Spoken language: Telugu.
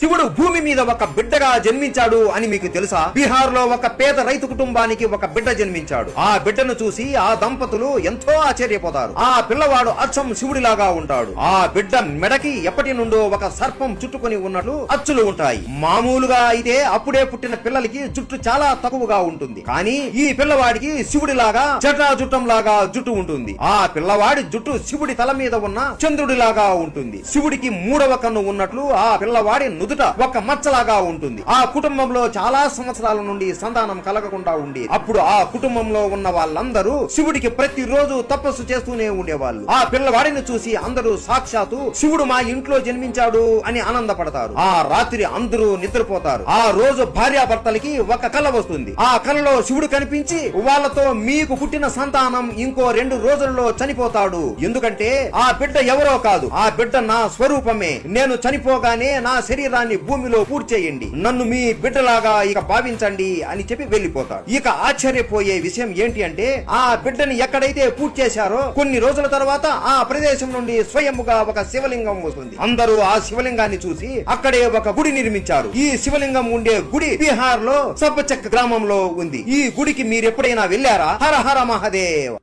శివుడు భూమి మీద ఒక బిడ్డగా జన్మించాడు అని మీకు తెలుసా? బీహార్ లో ఒక పేద రైతు కుటుంబానికి ఒక బిడ్డ జన్మించాడు. ఆ బిడ్డను చూసి ఆ దంపతులు ఎంతో ఆశ్చర్యపోతారు. ఆ పిల్లవాడు అచ్చం శివుడిలాగా ఉంటాడు. ఆ బిడ్డ మెడకి ఎప్పటి నుండో ఒక సర్పం చుట్టుకొని ఉన్నట్లు అచ్చులు ఉంటాయి. మామూలుగా అయితే అప్పుడే పుట్టిన పిల్లలకి జుట్టు చాలా తక్కువగా ఉంటుంది. కానీ ఈ పిల్లవాడికి శివుడిలాగా జటాజుట్టం లాగా జుట్టు ఉంటుంది. ఆ పిల్లవాడి జుట్టు శివుడి తల మీద ఉన్న చంద్రుడిలాగా ఉంటుంది. శివుడికి మూడవ కన్ను ఉన్నట్లు ఆ పిల్లవాడి నుదుట ఒక మచ్చలాగా ఉంటుంది. ఆ కుటుంబంలో చాలా సంవత్సరాల నుండి సంతానం కలగకుండా ఉండేది. అప్పుడు ఆ కుటుంబంలో ఉన్న వాళ్ళందరూ శివుడికి ప్రతిరోజు తపస్సు చేస్తూనే ఉండేవాళ్ళు. ఆ పిల్లవాడిని చూసి అందరూ సాక్షాత్తు శివుడు మా ఇంట్లో జన్మించాడు అని ఆనందపడతారు. ఆ రాత్రి అందరూ నిద్రపోతారు. ఆ రోజు భార్యాభర్తలకి ఒక కల వస్తుంది. ఆ కలలో శివుడు కనిపించి వాళ్ళతో మీకు పుట్టిన సంతానం ఇంకో 2 రోజుల్లో చనిపోతాడు. ఎందుకంటే ఆ బిడ్డ ఎవరో కాదు, ఆ బిడ్డ నా స్వరూపమే. నేను చనిపోగానే నా శరీరాన్ని భూమిలో పూడ్చేయండి, నన్ను మీ బిడ్డలాగా ఇక భావించండి అని చెప్పి వెళ్లిపోతాడు. ఇక ఆశ్చర్యపోయే విషయం ఏంటి అంటే ఆ బిడ్డని ఎక్కడైతే పూడ్చేశారో కొన్ని రోజుల తర్వాత ఆ ప్రదేశం నుండి స్వయముగా ఒక శివలింగం వస్తుంది. అందరూ ఆ శివలింగాన్ని చూసి అక్కడే ఒక గుడి నిర్మించారు. ఈ శివలింగం ఉండే గుడి బీహార్ లో సబ్బచక్ గ్రామంలో ఉంది. ఈ గుడికి మీరు ఎప్పుడైనా వెళ్ళారా? హర హర మహాదేవ్.